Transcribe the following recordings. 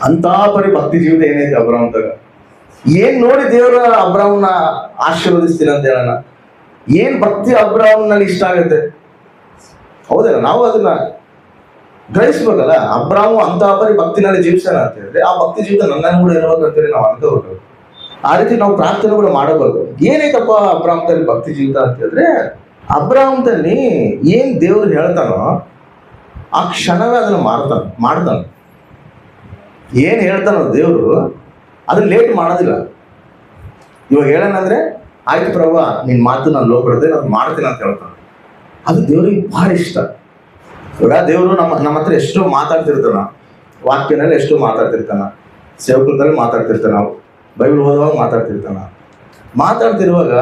ಅಂತ ಪರಿ ಭಕ್ತಿ ಜೀವಿತ ಏನೈತಿ ಅಬ್ರಾಮ್ದಾಗ. ಏನ್ ನೋಡಿ ದೇವರ ಅಬ್ರಾಮ್ನ ಆಶೀರ್ವದಿಸ್ತೀನಿ ಅಂತ ಹೇಳೋಣ. ಏನ್ ಭಕ್ತಿ ಅಬ್ರಾಮ್ನಲ್ಲಿ ಇಷ್ಟ ಆಗುತ್ತೆ, ಹೌದಲ್ಲ? ನಾವು ಅದನ್ನ ಗ್ರಹಿಸ್ಬೇಕಲ್ಲ. ಅಬ್ರಾಮು ಅಂತ ಪರಿ ಭಕ್ತಿನಲ್ಲಿ ಜೀವಿಸೋಣ ಅಂತ ಹೇಳಿದ್ರೆ ಆ ಭಕ್ತಿ ಜೀವಿತ ನನ್ನ ಕೂಡ ಇರಬೇಕು ಅಂತೇಳಿ ನಾವು ಅನ್ಕೋಬೇಕು. ಆ ರೀತಿ ನಾವು ಪ್ರಾರ್ಥನೆ ಕೂಡ ಮಾಡಬೇಕು. ಏನೈತಪ್ಪ ಅಬ್ರಾಮದಲ್ಲಿ ಭಕ್ತಿ ಜೀವಿತ ಅಂತ ಹೇಳಿದ್ರೆ, ಅಬ್ರಾಮದಲ್ಲಿ ಏನ್ ದೇವ್ರು ಹೇಳ್ತಾನೋ ಆ ಕ್ಷಣವೇ ಅದನ್ನ ಮಾಡ್ತಾನೆ. ಏನ್ ಹೇಳ್ತಾನೋ ದೇವ್ರು ಅದನ್ನ ಲೇಟ್ ಮಾಡೋದಿಲ್ಲ. ಇವಾಗ ಹೇಳೋಣಂದ್ರೆ, ಆಯ್ತು ಪ್ರಭು ನಿನ್ ಮಾತು ನಾನು ಲೋಪಡ್ದೆ, ನಾನು ಮಾಡ್ತೀನಿ ಅಂತ ಹೇಳ್ತಾನೆ. ಅದು ದೇವ್ರಿಗೆ ಬಹಳ ಇಷ್ಟ. ಇವಾಗ ದೇವರು ನಮ್ಮ ಹತ್ರ ಎಷ್ಟೋ ಮಾತಾಡ್ತಿರ್ತಾನ, ವಾಕ್ಯನಲ್ಲಿ ಎಷ್ಟೋ ಮಾತಾಡ್ತಿರ್ತಾನ, ಸೇವಕರಲ್ಲಿ ಮಾತಾಡ್ತಿರ್ತಾನ, ನಾವು ಬೈಬಲ್ ಓದುವಾಗ ಮಾತಾಡ್ತಿರುವಾಗ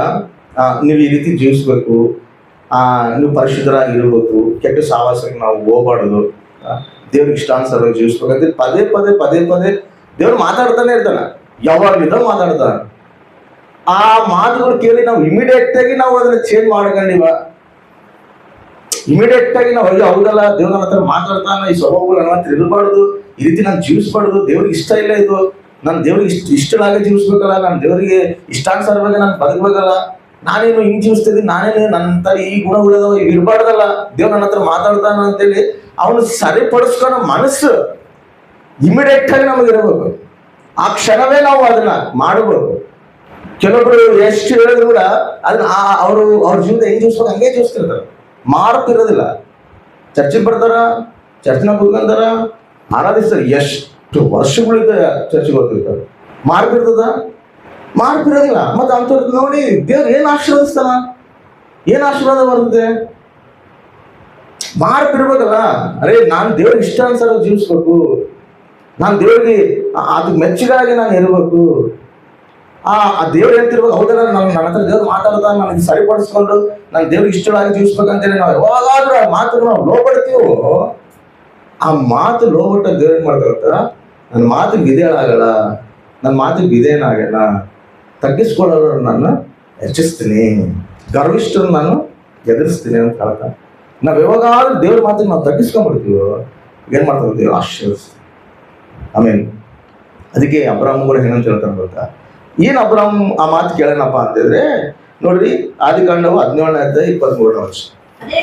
ನೀವು ಈ ರೀತಿ ಜೀವಿಸ್ಬೇಕು, ನೀವು ಪರಿಶುದ್ಧರಾಗಿರ್ಬೇಕು, ಕೆಟ್ಟ ಸಹವಾಸಕ್ಕೆ ನಾವು ಹೋಗ್ಬಾರ್ದು, ದೇವ್ರಿಗೆ ಇಷ್ಟಾನುಸಾರವಾಗಿ ಜೀವಿಸ್ಬೇಕಂತ ಪದೇ ಪದೇ ದೇವ್ರು ಮಾತಾಡ್ತಾನೆ ಇರ್ತಾನ. ಯಾವಾಗಲಿಂದ ಮಾತಾಡ್ತಾನ. ಆ ಮಾತುಗಳು ಕೇಳಿ ನಾವು ಇಮಿಡಿಯೇಟ್ ಆಗಿ ನಾವು ಅದನ್ನ ಚೇಂಜ್ ಮಾಡ್ಕೊಂಡಿವ. ಇಮಿಡಿಯೇಟ್ ಆಗಿ ನಾವು ಹೌದಲ್ಲ, ದೇವ್ರ ನನ್ನ ಹತ್ರ ಮಾತಾಡ್ತಾನ, ಈ ಸ್ವಭಾವಗಳು ನನ್ನ ಹತ್ರ ಇರಬಾರ್ದು, ಈ ರೀತಿ ನಾನು ಜೀವಿಸ್ಬಾರ್ದು, ದೇವ್ರಿಗೆ ಇಷ್ಟ ಇಲ್ಲ ಇದು, ನಾನು ದೇವ್ರಿಗೆ ಇಷ್ಟಲಾಗೆ ಜೀವಿಸ್ಬೇಕಲ್ಲ, ನಾನು ದೇವರಿಗೆ ಇಷ್ಟಾನುಸಾರವಾಗಿ ನಾನು ಬದುಕಬೇಕಲ್ಲ, ನಾನೇನು ಹಿಂಗ್ ಜೀವಿಸ್ತಿದ್ದೀನಿ, ನಾನೇನು ನನ್ನ ಈ ಗುಣಗಳದಾವ ಇರಬಾರ್ದಲ್ಲ, ದೇವ್ರ ನನ್ನ ಹತ್ರ ಮಾತಾಡ್ತಾನ ಅಂತೇಳಿ ಅವನು ಸರಿಪಡಿಸ್ಕೊಳ್ಳೋ ಮನಸ್ಸು ಇಮಿಡಿಯೇಟ್ ಆಗಿ ನಮಗಿರಬೇಕು. ಆ ಕ್ಷಣವೇ ನಾವು ಅದನ್ನ ಮಾಡಬೇಕು. ಕೆಲವೊಬ್ರು ಎಷ್ಟು ಹೇಳಿದ್ರು ಕೂಡ ಅದನ್ನ ಅವ್ರ ಜೀವನ ಹೆಂಗ್ ಜೀವಿಸ್ಬೇಕು ಹಂಗೆ ಜೀವಿಸ್ತಿರ್ತಾರೆ, ಮಾರ್ತಿರೋದಿಲ್ಲ. ಚರ್ಚಿಗೆ ಬರ್ತಾರ, ಚರ್ಚಿನ ಕೂತ್ಕೊಂತಾರ, ಆರಾಧಿಸ್ತಾರೆ, ಎಷ್ಟು ವರ್ಷಗಳಿಂದ ಚರ್ಚೆಗೆ ಹೋಗ್ತಿರ್ತಾರೆ, ಮಾರ್ಪಿರೋದಿಲ್ಲ. ಮತ್ತೆ ಅಂಥವ್ರು ನೋಡಿ ದೇವ್ರು ಏನ್ ಆಶೀರ್ವದಿಸ್ತಾನ, ಏನ್ ಆಶೀರ್ವಾದ ಬರುತ್ತೆ? ಮಾರ್ಪಿರ್ಬೇಕಲ್ಲ. ಅರೇ ನಾನು ದೇವ್ರಿಗೆ ಇಷ್ಟಾನುಸಾರ ಜೀವಿಸ್ಬೇಕು, ನಾನು ದೇವ್ರಿಗೆ ಅದಕ್ಕೆ ಮೆಚ್ಚುಗಾಗಿ ನಾನು ಇರಬೇಕು. ಆ ದೇವ್ರು ಹೇಳ್ತಿರ್ಬೇಕು, ಹೌದಲ್ಲ ನನ್ನ ಹತ್ರ ದೇವ್ರು ಮಾತಾಡ್ತಾ ನನಗೆ ಸರಿಪಡಿಸ್ಕೊಂಡು ನಾನು ದೇವ್ರಿಗೆ ಇಷ್ಟವಾಗಿ ಜೀವಿಸ್ಬೇಕಂತೇಳಿ ನಾವು ಯಾವಾಗಾದ್ರೂ ಆ ಮಾತು ನಾವು ಲೋಬಡ್ತೀವೋ, ಆ ಮಾತು ಲೋಬಟ್ಟ ದೇವ್ರು ಏನ್ ಮಾಡ್ತಾರ, ನನ್ನ ಮಾತಿಗೆ ವಿಧೇಯನಾಗಲ್ಲ, ನನ್ನ ಮಾತಿಗೆ ವಿಧೇಯನಾಗಲ್ಲ, ತಗ್ಗಿಸ್ಕೊಳ್ಳೋರು ನಾನು ಹೆಚ್ಚಿಸ್ತೀನಿ, ಗರ್ವಿಷ್ಠರು ನಾನು ಎದುರಿಸ್ತೀನಿ ಅಂತ ಹೇಳ್ತಾ. ನಾವು ಯಾವಾಗಾದ್ರೂ ದೇವ್ರ ಮಾತಿಗೆ ನಾವು ತಗ್ಗಿಸ್ಕೊಂಡ್ಬಿಡ್ತೀವೋ ಏನ್ ಮಾಡ್ತಾರೆ, ದೇವ್ರು ಆಶೀರ್ವದಿಸ್ತೀವಿ. ಆಮೇಲೆ ಅದಕ್ಕೆ ಅಬ್ರಾಮ್ ಕೂಡ ಏನಂತ ಹೇಳ್ತಾನೆ ಗೊತ್ತಾ? ಏನ್ ಅಬ್ರಾಮ್ ಆ ಮಾತು ಕೇಳೋಣಪ್ಪ ಅಂತಂದ್ರೆ, ನೋಡ್ರಿ ಆದಿಕಾಂಡವು 17ನೇ ಅಧ್ಯಾಯ 23ನೇ ವರ್ಷ. ಅದೇ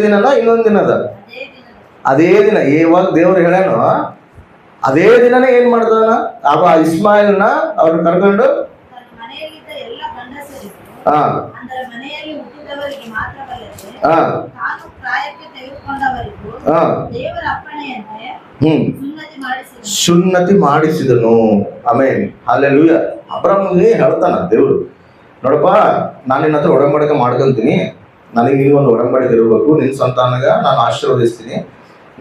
ದಿನನ ಇನ್ನೊಂದು ದಿನದ ಅದೇ ದಿನ ಇವಾಗ ದೇವ್ರು ಹೇಳ್ಯಾನೋ ಅದೇ ದಿನನೇ ಏನ್ ಮಾಡ್ತಾನ, ಇಸ್ಮಾಯಿಲ್ನ ಅವ್ರನ್ನ ಕರ್ಕೊಂಡು ಸುನ್ನತಿ ಮಾಡಿಸಿದನು. ಆಮೇಲೆ ಹಲ್ಲೆಲೂಯ. ಅಬ್ರಾಮ್ಗೆ ಹೇಳ್ತಾನ ದೇವ್ರು, ನೋಡಪ್ಪ ನಾನು ನಿನ್ನ ಹತ್ರ ಒಡಂಬಡಿಕೆ ಮಾಡ್ಕೊಂತೀನಿ, ನನಗೆ ನೀವು ಒಂದು ಒಡಂಬಡಿಕೆ ಇರಬೇಕು, ನಿನ್ನ ಸಂತಾನಗ ನಾನು ಆಶೀರ್ವದಿಸ್ತೀನಿ,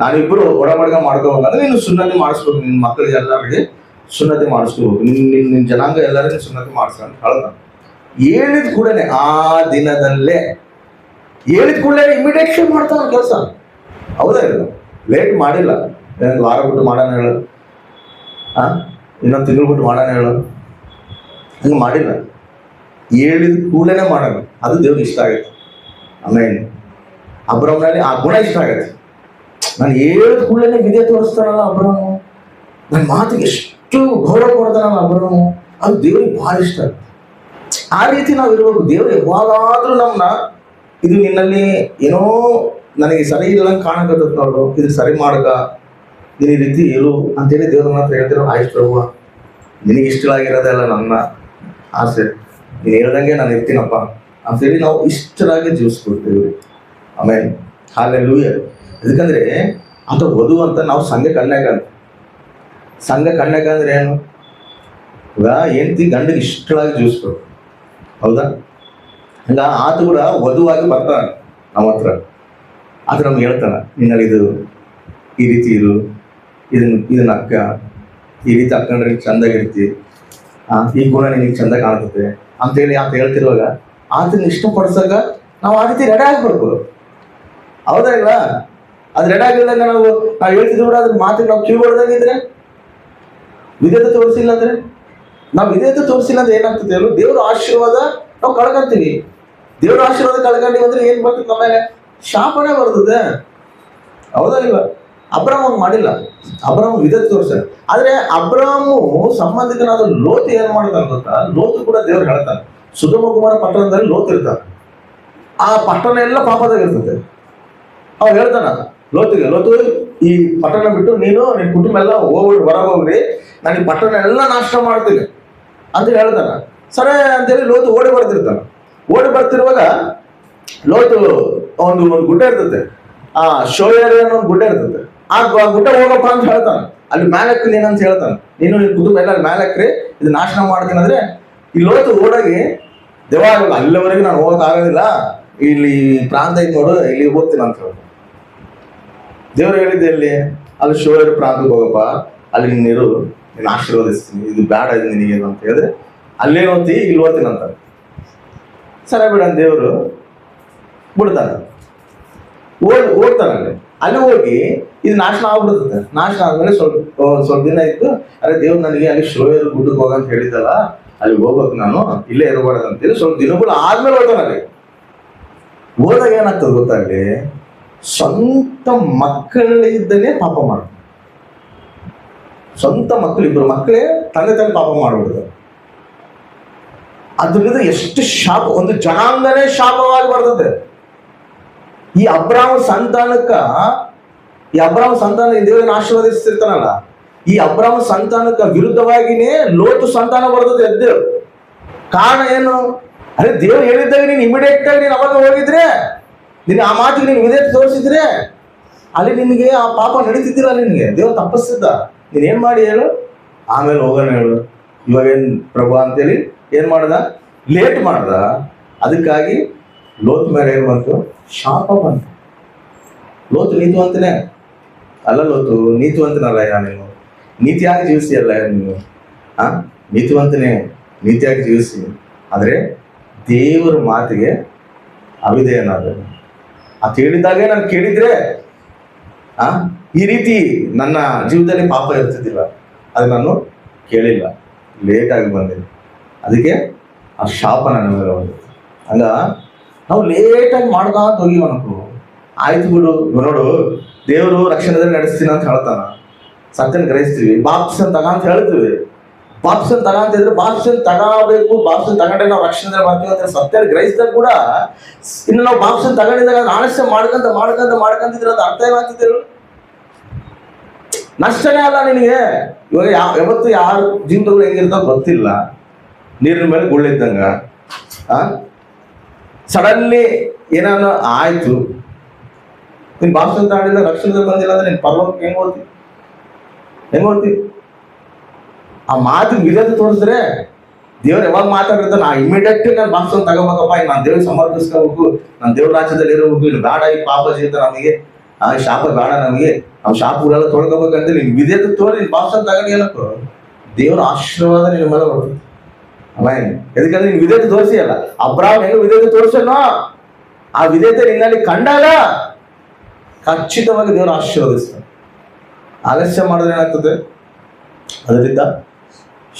ನಾನಿಬ್ರು ಒಡಂಬಡಿಕೆ ಮಾಡ್ಕೋಬೇಕಂದ್ರೆ ನೀನು ಸುನ್ನತಿ ಮಾಡಿಸ್ಬೇಕು, ನಿನ್ನ ಮಕ್ಕಳಿಗೆ ಎಲ್ಲರಿಗೆ ಸುನ್ನತಿ ಮಾಡಿಸ್ಕೋಬೇಕು, ನಿನ್ನ ಜನಾಂಗ ಎಲ್ಲರಿಗೂ ಸುನ್ನತಿ ಮಾಡಿಸ್ಕೊಂಡು ಹೇಳ್ತಾನೆ. ಹೇಳಿದ ಕೂಡಲೇ ಆ ದಿನದಲ್ಲೇ ಇಮಿಡಿಯೇಟ್ ಮಾಡ್ತಾನ ಕೆಲಸ. ಹೌದಾ? ಇದು ಲೇಟ್ ಮಾಡಿಲ್ಲ. ವಾರ ಬಿಟ್ಟು ಮಾಡೋಣ ಹೇಳು, ಇನ್ನೊಂದು ತಿಂಗಳು ಬಿಟ್ಟು ಮಾಡೋಣ ಹೇಳು, ಹಂಗೆ ಮಾಡಿಲ್ಲ. ಹೇಳಿದ ಕೂಡಲೇ ಮಾಡೋಣ. ಅದು ದೇವ್ರಿಗೆ ಇಷ್ಟ ಆಗೈತೆ. ಆಮೇಲೆ ಅಬ್ರಾಮ್ನಲ್ಲಿ ಆ ಗುಣ ಇಷ್ಟ ಆಗೈತೆ. ನಾನು ಹೇಳಿದ ಕೂಡಲೇ ವಿಧೇಯ ತೋರಿಸ್ತಾನಲ್ಲ ಅಬ್ರಾಮು, ನನ್ನ ಮಾತಿಗೆ ಎಷ್ಟು ಗೌರವ ಕೊಡ್ತಾನಲ್ಲ ಅಬ್ರಾಮು, ಅದು ದೇವ್ರಿಗೆ ಭಾಳ ಇಷ್ಟ ಆಗುತ್ತೆ. ಆ ರೀತಿ ನಾವು ಇರ್ಬೇಕು. ದೇವ್ರು ಯಾವಾಗಾದ್ರೂ ನಮ್ಮನ್ನ ಇದು ನಿನ್ನಲ್ಲಿ ಏನೋ ನನಗೆ ಸರಿ ಇಲ್ಲ ಕಾಣಕತ್ತ ನೋಡು, ಇದು ಸರಿ ಮಾಡಕ, ನೀನು ಈ ರೀತಿ ಇರು ಅಂತೇಳಿ ದೇವ್ರ ಹತ್ರ ಹೇಳ್ತಿರೋ, ಆಯ್ತು ಪ್ರಭು ನಿನಗೆ ಇಷ್ಟವಾಗಿರೋದಲ್ಲ ನನ್ನ ಆಸೆ, ನೀನು ಹೇಳ್ದಂಗೆ ನಾನು ಇರ್ತೀನಪ್ಪ ಅಂತೇಳಿ ನಾವು ಇಷ್ಟರಾಗಿ ಜೀವಿಸ್ಕೊಡ್ತೀವಿ. ಆಮೇಲೆ ಹಲ್ಲೆಲೂಯ. ಯಾಕಂದ್ರೆ ಅದು ವಧು ಅಂತ ನಾವು ಸಂಘ ಕಣ್ಯಾಗ ಅಂದ್ರೆ ಏನು, ಈಗ ಹೆಂಡತಿ ಗಂಡಿಗೆ ಇಷ್ಟರಾಗಿ ಜೀವಿಸ್ಬೇಕು. ಹೌದಾ? ಹಂಗ ಆತ ಕೂಡ ವಧುವಾಗಿ ಬರ್ತಾನೆ ನಮ್ಮ ಹತ್ರ, ಆತ ನಮ್ಗೆ ಹೇಳ್ತಾನ, ನಿನ್ನಲ್ಲಿ ಇದು ಈ ರೀತಿ ಇರು, ಇದನ್ನ ಅಕ್ಕ ಈ ರೀತಿ ಹಾಕೊಂಡ್ರೆ ಚಂದಾಗಿರ್ತಿ, ಈ ಗುಣ ನಿನಗೆ ಚಂದ ಕಾಣ್ತದೆ ಅಂತೇಳಿ ಆತ ಹೇಳ್ತಿರುವಾಗ ಆತನ ಇಷ್ಟಪಡಿಸಾಗ ನಾವು ಆ ರೀತಿ ರೆಡಿ ಆಗ್ಬೇಕು. ಹೌದಾ ಇಲ್ಲ? ಅದು ರೆಡಿ ಆಗಿಲ್ದಾಗ ನಾವು ಹೇಳ್ತಿದ್ರು ಕೂಡ ಅದ್ರ ಮಾತಿಗೆ ನಾವು ಕಿವಿ ಹೊಡೆದಾಗಿದ್ರೆ, ವಿಧೇಯತೆ ತೋರಿಸಿಲ್ಲ ಅಂದ್ರೆ, ನಾವು ವಿಧೇಯತೆ ತೋರಿಸಿಲ್ಲ ಅಂದ್ರೆ ಏನಾಗ್ತದೆ ಹೇಳು, ದೇವ್ರ ಆಶೀರ್ವಾದ ನಾವು ಕಳ್ಕೊಂತೀವಿ. ದೇವ್ರ ಆಶೀರ್ವಾದ ಕಳ್ಕೊಂಡಿವಿ ಅಂದ್ರೆ ಏನ್ ಬರ್ತದೆ, ನಮ್ಮ ಮೇಲೆ ಶಾಪನೇ ಬರ್ತದೆ. ಹೌದಾ ಇಲ್ಲ? ಅಬ್ರಾಮ್ ಹಂಗ್ ಮಾಡಿಲ್ಲ. ಅಬ್ರಾಮ್ ವಿಧೇಯತೆ ತೋರಿಸ್ತಾನೆ. ಆದ್ರೆ ಅಬ್ರಾಮು ಸಂಬಂಧಿಕನಾದ ಲೋತ್ ಏನ್ ಮಾಡ್ತಾನೆ ಗೊತ್ತಾ? ಲೋತು ಕೂಡ ದೇವ್ರು ಹೇಳ್ತಾನೆ, ಸುಧಮ ಕುಮಾರ ಪಟ್ಟಣದಲ್ಲಿ ಲೋತ್ ಇರ್ತಾನೆ. ಆ ಪಟ್ಟಣ ಎಲ್ಲ ಪಾಪದಾಗ ಇರ್ತದೆ. ಅವ್ ಹೇಳ್ತಾನ ಲೋತಿಗೆ, ಲೋತು ಈ ಪಟ್ಟಣ ಬಿಟ್ಟು ನೀನು ನಿನ್ ಕುಟುಂಬ ಎಲ್ಲ ಹೋಗ್ಬಿಟ್ಟು ಹೊರಗೆ ಹೋಗ್ರಿ, ನಾನು ಈ ಪಟ್ಟಣ ಎಲ್ಲ ನಾಶ ಮಾಡ್ತೀನಿ ಅಂತ ಹೇಳ್ತಾನ. ಸರಿ ಅಂತೇಳಿ ಲೋತು ಓಡಿ ಬರ್ತಿರ್ತಾನ. ಓಡಿ ಬರ್ತಿರುವಾಗ ಲೋತು ಒಂದು ಗುಡ್ಡ ಇರ್ತದೆ, ಆ ಶೋಯರ್ ಅನ್ನೋ ಒಂದು ಗುಡ್ಡ ಇರ್ತದೆ. ಆ ಗುಡ್ಡ ಹೋಗಪ್ಪ ಅಂತ ಹೇಳ್ತಾನ. ಅಲ್ಲಿ ಮ್ಯಾಲಕ್ರಿ ಏನಂತ ಹೇಳ್ತಾನ, ನೀನು ನಿನ್ ಕುಟುಂಬ ಎಲ್ಲ ಮ್ಯಾಲಕ್ರಿ, ಇದು ನಾಶನ ಮಾಡ್ತೀನಿ ಅಂದ್ರೆ ಈ ಲೋತು ಓಡಾಗಿ, ದೇವಾಗಲ್ಲ ಅಲ್ಲಿವರೆಗೆ ನಾನು ಹೋಗಕ್ ಆಗೋದಿಲ್ಲ, ಇಲ್ಲಿ ಪ್ರಾಂತ ಐತೆ ನೋಡು, ಇಲ್ಲಿ ಹೋಗ್ತೀನಿ ಅಂತ ಹೇಳ್ತಾನೆ. ದೇವ್ರು ಹೇಳಿದ್ದೆ ಇಲ್ಲಿ, ಅಲ್ಲಿ ಶೋಯರ್ ಪ್ರಾಂತಕ್ಕೆ ಹೋಗಪ್ಪ, ಅಲ್ಲಿ ನೀರು ನೀನು ಆಶೀರ್ವದಿಸ್ತೀನಿ, ಇದು ಬೇಡ ಇದು ನಿನಗೇನು ಅಂತ ಹೇಳಿದ್ರೆ ಅಲ್ಲೇನು ಓದ್ತಿ, ಇಲ್ಲಿ ಓದ್ತೀನಿ ಅಂತ. ಸರಿ ಬಿಡ ದೇವರು ಬಿಡ್ತಾನೆ. ಹೋಗ್ತಾನೆ ಅಲ್ಲಿ ಹೋಗಿ ಇದು ನಾಶನ ಆಗ್ಬಿಡುತ್ತೆ. ನಾಶನ ಆದ್ಮೇಲೆ ಸ್ವಲ್ಪ ದಿನ ಇತ್ತು, ಅರೆ ದೇವ್ರು ನನಗೆ ಅಲ್ಲಿ ಶೋಯರ್ ಗುಡ್ಡಕ್ಕೆ ಹೋಗಂತ ಹೇಳಿದ್ದಲ್ಲ, ಅಲ್ಲಿ ಹೋಗ್ಬೇಕು, ನಾನು ಇಲ್ಲೇ ಇರಬಾರ್ದು ಅಂತೇಳಿ ಸ್ವಲ್ಪ ದಿನಗಳು ಆದ್ಮೇಲೆ ಹೋಗ್ತಾನೆ. ಅಲ್ಲಿ ಹೋದಾಗ ಏನಾಗ್ತದೆ ಗೊತ್ತಾಗಲಿ, ಸ್ವಂತ ಮಕ್ಕಳಿದ್ದನೇ ಪಾಪ ಮಾಡ, ಸ್ವಂತ ಮಕ್ಕಳು ಇಬ್ಬರು ಮಕ್ಕಳೇ ತಂದೆ ಪಾಪ ಮಾಡ್ಬಿಡುದು. ಅದ್ರಿಂದ ಎಷ್ಟು ಶಾಪ, ಒಂದು ಜನಾಂಗನೇ ಶಾಪವಾಗಿ ಬರ್ತದೆ. ಈ ಅಬ್ರಾಮ ಸಂತಾನಕ್ಕ, ಈ ಅಬ್ರಾಮ ಸಂತಾನ ದೇವರನ್ನ ಆಶೀರ್ವದಿಸ್ತಿರ್ತಾನಲ್ಲ, ಈ ಅಬ್ರಾಮ ಸಂತಾನಕ್ಕ ವಿರುದ್ಧವಾಗಿನೇ ಲೋತು ಸಂತಾನ ಬರ್ತದೆ ಎದ್ದು. ಕಾರಣ ಏನು? ಅದೇ ದೇವ್ರು ಹೇಳಿದ್ದಾಗ ನೀನು ಇಮಿಡಿಯೇಟ್ ಆಗಿ ನೀನು ಅವಾಗ ಹೋಗಿದ್ರೆ, ನೀನು ಆ ಮಾತಿಗೆ ನೀನು ವಿಧೇಯತೆ ತೋರಿಸಿದ್ರೆ ಅಲ್ಲಿ ನಿನಗೆ ಆ ಪಾಪ ನಡೀತಿದ್ದಿಲ್ಲ. ನಿನಗೆ ದೇವ್ರು ತಪ್ಪಿಸ್ತಿದ್ದ. ನೀನೇನ್ ಮಾಡಿ ಹೇಳು, ಆಮೇಲೆ ಹೋಗೋಣ ಹೇಳು, ಇವಾಗೇನು ಪ್ರಭು ಅಂತೇಳಿ ಏನ್ ಮಾಡ್ದ, ಲೇಟ್ ಮಾಡ್ದ. ಅದಕ್ಕಾಗಿ ಲೋತ್ ಮೇಲೆ ಏನ್ ಬಂತು, ಶಾಪ ಬಂತು. ಲೋತು ನೀತಿವಂತನೇ ಅಲ್ಲ, ಲೋತು ನೀತಿವಂತನಲ್ಲ. ನೀನು ನೀತಿಯಾಗಿ ಜೀವಿಸಿಯಲ್ಲ ನೀನು, ನೀತಿವಂತನೇ, ನೀತಿಯಾಗಿ ಜೀವಿಸಿ. ಆದರೆ ದೇವರ ಮಾತಿಗೆ ಅವಿಧೇಯನಾದ. ಅದು ಹೇಳಿದಾಗೆ ನಾನು ಕೇಳಿದ್ರೆ ಈ ರೀತಿ ನನ್ನ ಜೀವನದಲ್ಲಿ ಪಾಪ ಇರ್ತಿದ್ದಿಲ್ಲ. ಅದು ನಾನು ಕೇಳಿಲ್ಲ, ಲೇಟಾಗಿ ಬಂದಿಲ್ಲ, ಅದಕ್ಕೆ ಆ ಶಾಪ ನನ್ನ ಮೇಲೆ ಬಂದಿತ್ತು. ಹಂಗ ನಾವು ಲೇಟಾಗಿ ಮಾಡ್ಕೊಂತ ಹೋಗಿವ ಅನ್ಕೋ, ಆಯ್ತು ಬಿಡು, ನೋಡು ದೇವರು ರಕ್ಷಣೆದಲ್ಲಿ ನಡೆಸ್ತೀನಿ ಅಂತ ಹೇಳ್ತಾನ, ಸತ್ಯನ ಗ್ರಹಿಸ್ತೀವಿ. ಬಾಪ್ಸನ್ ತಗ ಅಂತ ಹೇಳ್ತೀವಿ. ಬಾಪ್ಸನ್ ತಗ ಅಂತ ಇದ್ರೆ ಬಾಪ್ಸನ್ ತಗೋಬೇಕು, ಬಾಪ್ಸನ್ ತಗೊಂಡ್ರೆ ನಾವು ರಕ್ಷಣೆ ಮಾಡ್ತೀವಿ ಅಂತ ಸತ್ಯನ ಗ್ರಹಿಸಿದಾಗ ಕೂಡ, ಇನ್ನು ನಾವು ಬಾಪ್ಸನ್ ತಗೊಂಡಿದ್ದಾಗ ಆಲಸ್ಯ ಮಾಡ್ಕಂತಿದ್ರೆ ಅದು ಅರ್ಥ ಏನಾಗ್ತಿದ್ದೇಳು? ನಷ್ಟನೇ ಅಲ್ಲ ನಿನಗೆ. ಇವಾಗ ಯಾವತ್ತು ಯಾರು ಜೀವನಗಳು ಹೆಂಗಿರ್ತಾವ ಗೊತ್ತಿಲ್ಲ. ನೀರಿನ ಮೇಲೆ ಗುಳ್ಳಿದ್ದಂಗ ಸಡನ್ಲಿ ಏನಾದ್ರು ಆಯ್ತು, ನೀನ್ ಬಾಪ್ಸನ್ ತಗೊಂಡಿಲ್ಲ, ರಕ್ಷಣೆದಲ್ಲಿ ಬಂದಿಲ್ಲ ಅಂದ್ರೆ ನೀನ್ ಪರಲೋಕಕ್ಕೆ ಹೆಂಗ್ ಓದ್ತಿ? ಆ ಮಾತಿಗೆ ವಿಧೇಯತೆ ತೋರಿಸಿದ್ರೆ ದೇವ್ರು ಯಾವಾಗ ಮಾತಾಡಿರ್ತಾನೆ, ನಾ ಇಮಿಡಿಯೇಟ್ ನಾನು ಬಾಪ್ಸನ್ ತಗೋಬೇಕಪ್ಪ, ನಾನು ದೇವ್ರಿಗೆ ಸಮರ್ಪಿಸ್ಕೋಬೇಕು, ನಾನು ದೇವ್ರ ರಾಜ್ಯದಲ್ಲಿ ಇರಬೇಕು, ಇಲ್ಲಿ ಬೇಡ ಈ ಪಾಪ ಜೀವಿತ ನಮಗೆ, ಶಾಪ ಬೇಡ ನಮಗೆ, ನಾವು ಶಾಪಗಳೆಲ್ಲ ತೊಳ್ಕೋಬೇಕಂತ ನೀನ್ ವಿಧೇಯತೆ ತೋರಿ ನೀನ್ ಬಾಪ್ಸನ್ ತಗೊಂಡು ಏನಕ್ಕೋ ದೇವ್ರ ಆಶೀರ್ವಾದ ನಿನ್ನ ಮೇಲೆ ಬರ್ತದೆ. ಅವೇನು ಯಾಕಂದ್ರೆ ನೀನ್ ವಿಧೇಯತೆ ತೋರಿಸಿಯಲ್ಲ. ಅಬ್ರಾಮ್ ಹೆಂಗ ವಿಧೇಯತೆ ತೋರಿಸನೋ ಆ ವಿಧೇಯತೆ ನಿನ್ನಲ್ಲಿ ಕಂಡಾಗ ಖಚಿತವಾಗಿ ದೇವರು ಆಶೀರ್ವದಿಸ್ತಾನೆ. ಆಲಸ್ಯ ಮಾಡಿದ್ರೆ ಏನಾಗ್ತದೆ, ಅದರಿಂದ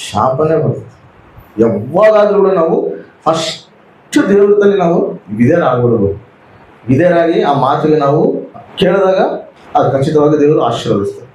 ಶಾಪನೇ ಬರ್ತದೆ. ಯಾವಾಗಾದ್ರೂ ಕೂಡ ನಾವು ಫಸ್ಟ್ ದೇವರಲ್ಲಿ ನಾವು ವಿಧೇಯರಾಗ್ಬಿಡ್ಬೇಕು. ವಿಧೇಯರಾಗಿ ಆ ಮಾತಿಗೆ ನಾವು ಕೇಳಿದಾಗ ಅದು ಖಚಿತವಾಗಿ ದೇವರು ಆಶೀರ್ವದಿಸ್ತಾರೆ.